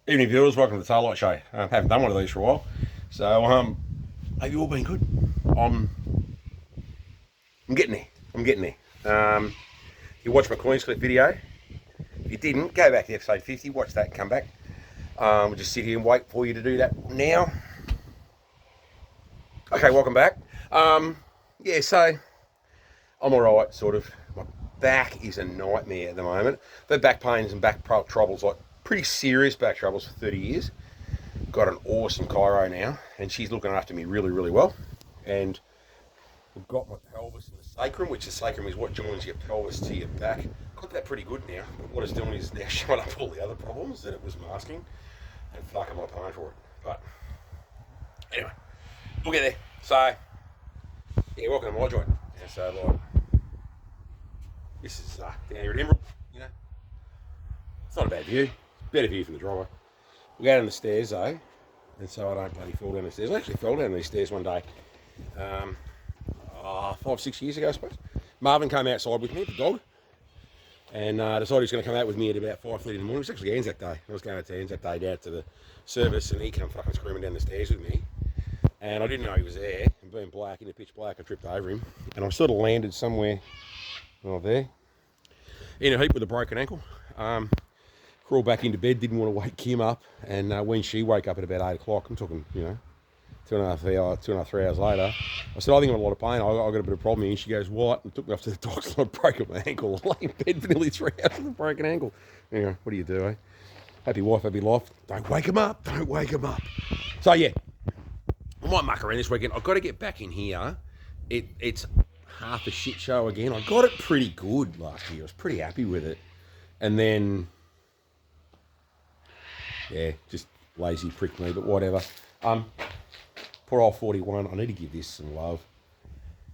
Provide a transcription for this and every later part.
Evening viewers, welcome to the Taillight Show. I haven't done one of these for a while, so have you all been good? I'm, I'm getting there. I'm getting there. You watched my coins clip video. If you didn't, go back to episode 50, watch that, and come back. We'll just sit here and wait for you to do that now. Okay, welcome back. Yeah, so I'm all right, sort of. My back is a nightmare at the moment. I've had back pains and back troubles, like pretty serious back troubles for 30 years. Got an awesome chiro now, and she's looking after me really, really well. And we've got my pelvis and the sacrum, which the sacrum is what joins your pelvis to your back. Got that pretty good now. But what it's doing is now showing up all the other problems that it was masking, and fuck, am I paying for it. But anyway, we'll get there. So yeah, welcome to my joint. Yeah, so like, this is down here at Emerald. You know, it's not a bad view. Better view from the driveway. We go down the stairs though, and so I don't bloody fall down the stairs. I actually fell down these stairs one day, 5-6 years ago, I suppose. Marvin came outside with me, the dog, and decided he was going to come out with me at about 5:30 in the morning. It was actually Anzac Day. I was going out to Anzac Day down to the service, and he came fucking screaming down the stairs with me, and I didn't know he was there. And being black in the pitch black, I tripped over him, and I sort of landed somewhere, there, in a heap with a broken ankle. Crawled back into bed, didn't want to wake Kim up, and when she woke up at about 8 o'clock, I'm talking, 2.5, 3 hours later, I said, I think I'm in a lot of pain, I've got a bit of a problem here, and she goes, what? And took me off to the doctor, and I broke my ankle. I lay in bed for nearly 3 hours with a broken ankle. Anyway, what do you do, eh? Happy wife, happy life. Don't wake him up, don't wake him up. So yeah, I might muck around this weekend. I've got to get back in here. It's half a shit show again. I got it pretty good last year. I was pretty happy with it. And then, yeah, just lazy prick me, but whatever. Poor old 41. I need to give this some love.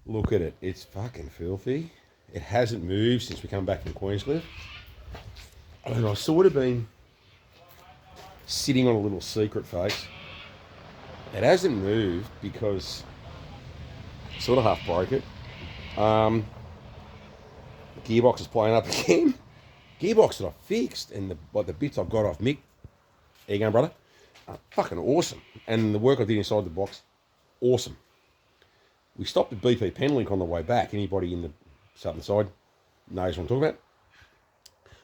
Look at it. It's fucking filthy. It hasn't moved since we come back from Queenscliff. And I've sort of been sitting on a little secret face. It hasn't moved because I sort of half broke it. The gearbox is playing up again. Gearbox that I fixed and the bits I've got off Mick. There you go, brother. Fucking awesome. And the work I did inside the box, awesome. We stopped at BP Penlink on the way back. Anybody in the southern side knows what I'm talking about.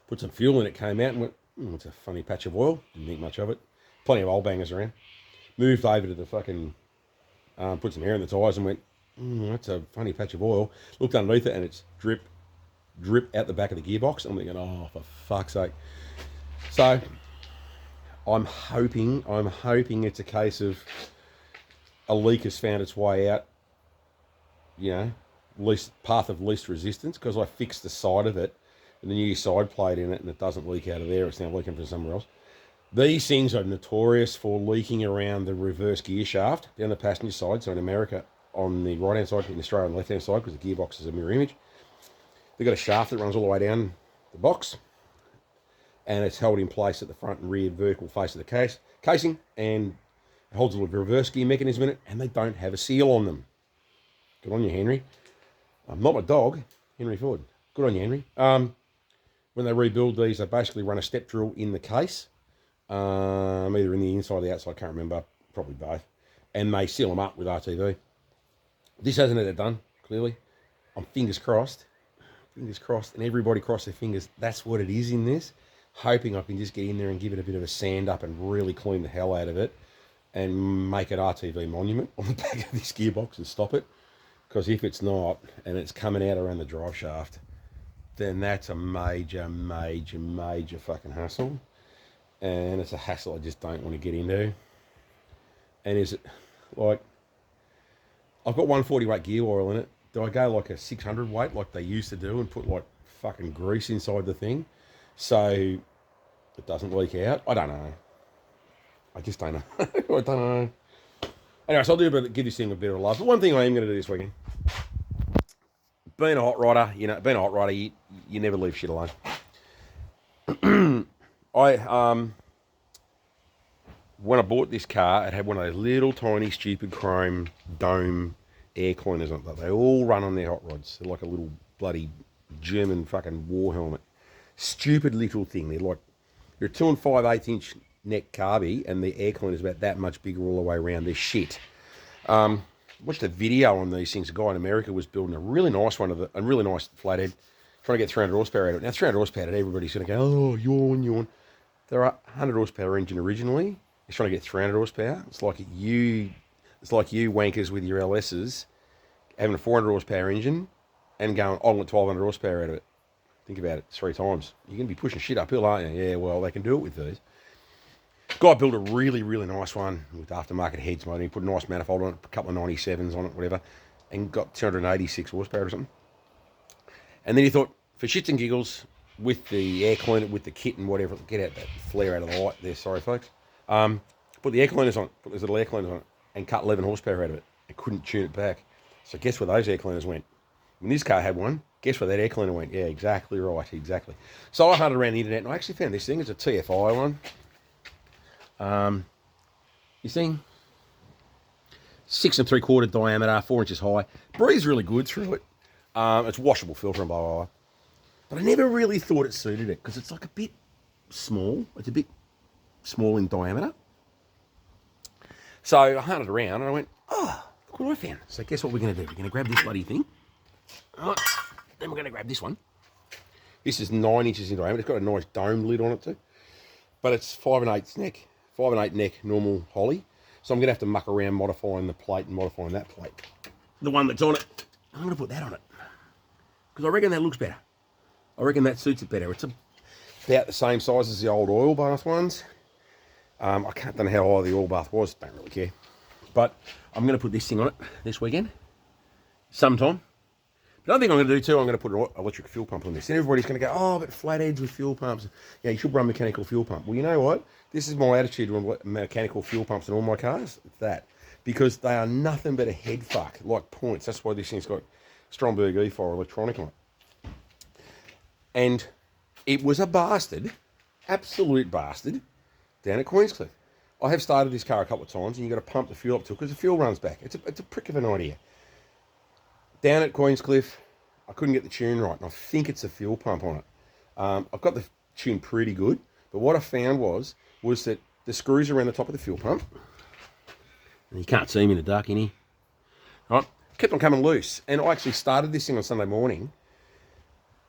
Put some fuel in it, came out and went, it's a funny patch of oil. Didn't think much of it. Plenty of old bangers around. Moved over to the fucking, put some air in the tyres and went, that's a funny patch of oil. Looked underneath it and it's drip out the back of the gearbox. I'm thinking, oh, for fuck's sake. So I'm hoping it's a case of a leak has found its way out, path of least resistance, because I fixed the side of it and the new side plate in it and it doesn't leak out of there. It's now leaking from somewhere else. These things are notorious for leaking around the reverse gear shaft down the passenger side. So in America, on the right-hand side, in Australia on the left-hand side, because the gearbox is a mirror image. They've got a shaft that runs all the way down the box, and it's held in place at the front and rear vertical face of the casing, and it holds a little reverse gear mechanism in it, and they don't have a seal on them. Good on you, Henry. Not my dog, Henry Ford. Good on you, Henry. When they rebuild these, they basically run a step drill in the case, either in the inside or the outside, I can't remember, probably both, and they seal them up with RTV. This hasn't had it done, clearly. I'm fingers crossed, and everybody cross their fingers. That's what it is in this. Hoping I can just get in there and give it a bit of a sand up and really clean the hell out of it and make it RTV monument on the back of this gearbox and stop it. Because if it's not, and it's coming out around the drive shaft, then that's a major fucking hassle. And it's a hassle I just don't want to get into. And is it, like, I've got 140 weight gear oil in it. Do I go like a 600 weight like they used to do and put like fucking grease inside the thing so it doesn't leak out? I don't know. I just don't know. I don't know. Anyway, so I'll give this thing a bit of a love. But one thing I am going to do this weekend, being a hot rodder, you never leave shit alone. When I bought this car, it had one of those little tiny stupid chrome dome air cleaners on it. They all run on their hot rods. They're like a little bloody German fucking war helmet. Stupid little thing. They're a 2 5/8 inch neck carby, and the air cleaner's about that much bigger all the way around. They're shit. Watched a video on these things. A guy in America was building a really nice one, a really nice flathead, trying to get 300 horsepower out of it. Now, 300 horsepower, everybody's going to go, oh, yawn. There are 100 horsepower engine originally. He's trying to get 300 horsepower. It's like you wankers with your LSs having a 400 horsepower engine and going, I want 1200 horsepower out of it. Think about it 3 times. You're going to be pushing shit uphill, aren't you? Yeah, well, they can do it with these. Guy built a really, really nice one with aftermarket heads motor. He put a nice manifold on it, a couple of 97s on it, whatever, and got 286 horsepower or something. And then he thought, for shits and giggles, with the air cleaner, with the kit and whatever, get out that flare out of the light there, sorry folks. Put the air cleaners on it, put those little air cleaners on it, and cut 11 horsepower out of it. I couldn't tune it back. So guess where those air cleaners went? When this car had one, guess where that air cleaner went? Yeah, exactly right, exactly. So I hunted around the internet, and I actually found this thing. It's a TFI one. You see, 6 3/4 diameter, 4 inches high. Breathes really good through it. It's washable filter and blah, blah, blah. But I never really thought it suited it because it's like a bit small. It's a bit small in diameter. So I hunted around and I went, oh, look what I found. So guess what we're going to do? We're going to grab this bloody thing. Right. Then we're going to grab this one. This is 9 inches in diameter. It's got a nice dome lid on it too. But it's 5 1/8 neck. 5 1/8 neck, normal Holly. So I'm going to have to muck around modifying the plate and modifying that plate. The one that's on it, I'm going to put that on it. Because I reckon that looks better. I reckon that suits it better. It's about the same size as the old oil bath ones. I don't know how high the oil bath was. Don't really care. But I'm going to put this thing on it this weekend. Sometime. Another thing I'm going to do too, I'm going to put an electric fuel pump on this. And everybody's going to go, oh, but flatheads with fuel pumps. Yeah, you should run mechanical fuel pump. Well, you know what? This is my attitude on mechanical fuel pumps in all my cars. It's that. Because they are nothing but a head fuck, like points. That's why this thing's got Stromberg E-Fire electronic on it. And it was a bastard, absolute bastard, down at Queenscliff. I have started this car a couple of times, and you've got to pump the fuel up to it because the fuel runs back. It's a prick of an idea. Down at Queenscliff, I couldn't get the tune right, and I think it's a fuel pump on it. I've got the tune pretty good, but what I found was that the screws around the top of the fuel pump, and you can't see me in the dark in here, right, kept on coming loose. And I actually started this thing on Sunday morning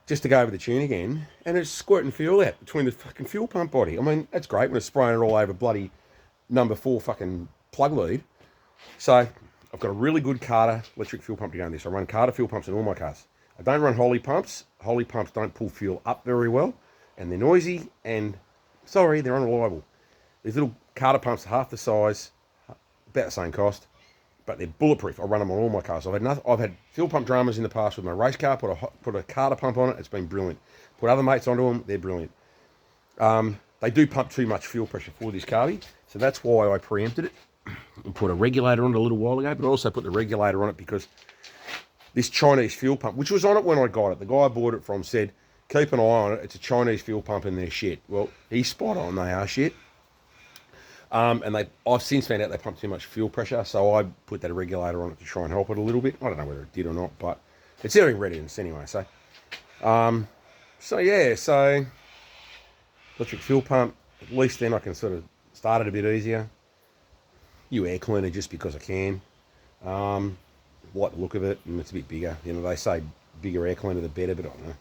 just to go over the tune again, and it's squirting fuel out between the fucking fuel pump body. I mean, that's great when it's spraying it all over bloody number 4 fucking plug lead. So I've got a really good Carter electric fuel pump to go in this. I run Carter fuel pumps in all my cars. I don't run Holly pumps. Holly pumps don't pull fuel up very well, and they're noisy, and, sorry, they're unreliable. These little Carter pumps are half the size, about the same cost, but they're bulletproof. I run them on all my cars. I've had fuel pump dramas in the past with my race car, put a Carter pump on it, it's been brilliant. Put other mates onto them, they're brilliant. They do pump too much fuel pressure for this carby, so that's why I preempted it and put a regulator on it a little while ago, but I also put the regulator on it because this Chinese fuel pump, which was on it when I got it, the guy I bought it from said, keep an eye on it, it's a Chinese fuel pump and they're shit. Well, he's spot on, they are shit. And I've since found out they pump too much fuel pressure, so I put that regulator on it to try and help it a little bit. I don't know whether it did or not, but it's airing readiness anyway. So electric fuel pump, at least then I can sort of start it a bit easier. New air cleaner just because I can. Like the look of it, and it's a bit bigger. You know, they say bigger air cleaner the better, but I don't know.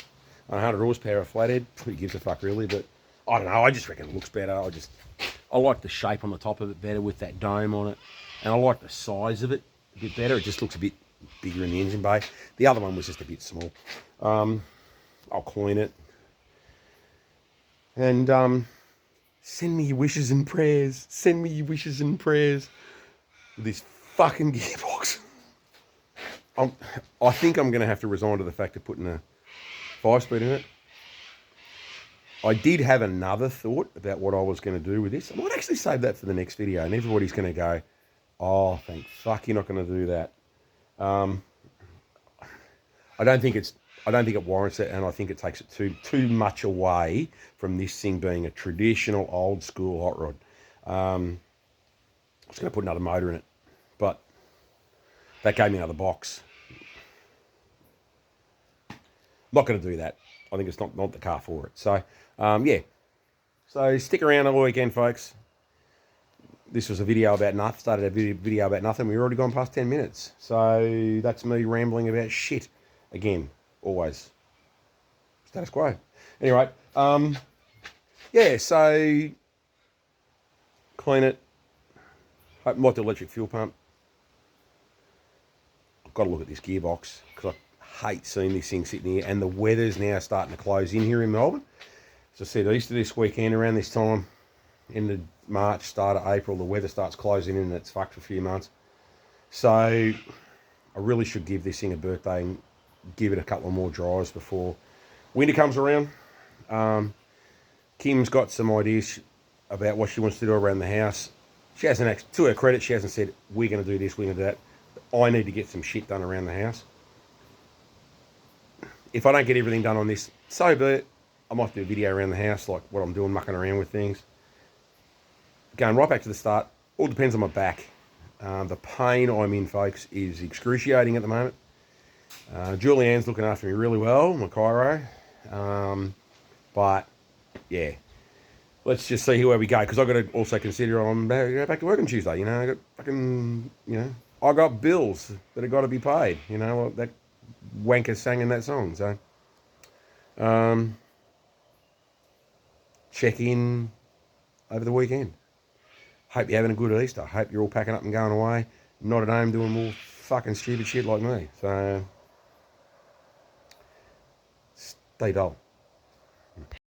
100 horsepower flathead, who gives a fuck really, but I don't know, I just reckon it looks better. I like the shape on the top of it better with that dome on it. And I like the size of it a bit better. It just looks a bit bigger in the engine bay. The other one was just a bit small. I'll clean it. And send me your wishes and prayers. Send me your wishes and prayers. With this fucking gearbox. I think I'm going to have to resign to the fact of putting a 5-speed in it. I did have another thought about what I was going to do with this. I might actually save that for the next video, and everybody's going to go, oh, thank fuck you're not going to do that. I don't think it warrants it, and I think it takes it too much away from this thing being a traditional old school hot rod. I was going to put another motor in it, but that gave me another box. I'm not going to do that. I think it's not the car for it. So, yeah. So stick around all weekend, folks. this was a video about nothing. Started a video about nothing. We've already gone past 10 minutes. So that's me rambling about shit. Again, always status quo. Anyway, yeah, so clean it. Like the electric fuel pump. I've got to look at this gearbox because I hate seeing this thing sitting here. And the weather's now starting to close in here in Melbourne. As I said, Easter this weekend, around this time, end of March, start of April, the weather starts closing in and it's fucked for a few months. So I really should give this thing a birthday and give it a couple of more drives before winter comes around. Kim's got some ideas about what she wants to do around the house. She hasn't, to her credit, she hasn't said, we're going to do this, we're going to do that. I need to get some shit done around the house. If I don't get everything done on this, so be it. I might do a video around the house, like what I'm doing, mucking around with things. Going right back to the start, all depends on my back. The pain I'm in, folks, is excruciating at the moment. Julianne's looking after me really well, my chiro. But, yeah, let's just see where we go, because I've got to also consider I'm back to work on Tuesday, you know. I got fucking, you know, I got bills that have got to be paid, you know. That wanker sang in that song, so. Check in over the weekend. Hope you're having a good Easter. Hope you're all packing up and going away. Not at home doing more fucking stupid shit like me. So, stay dull.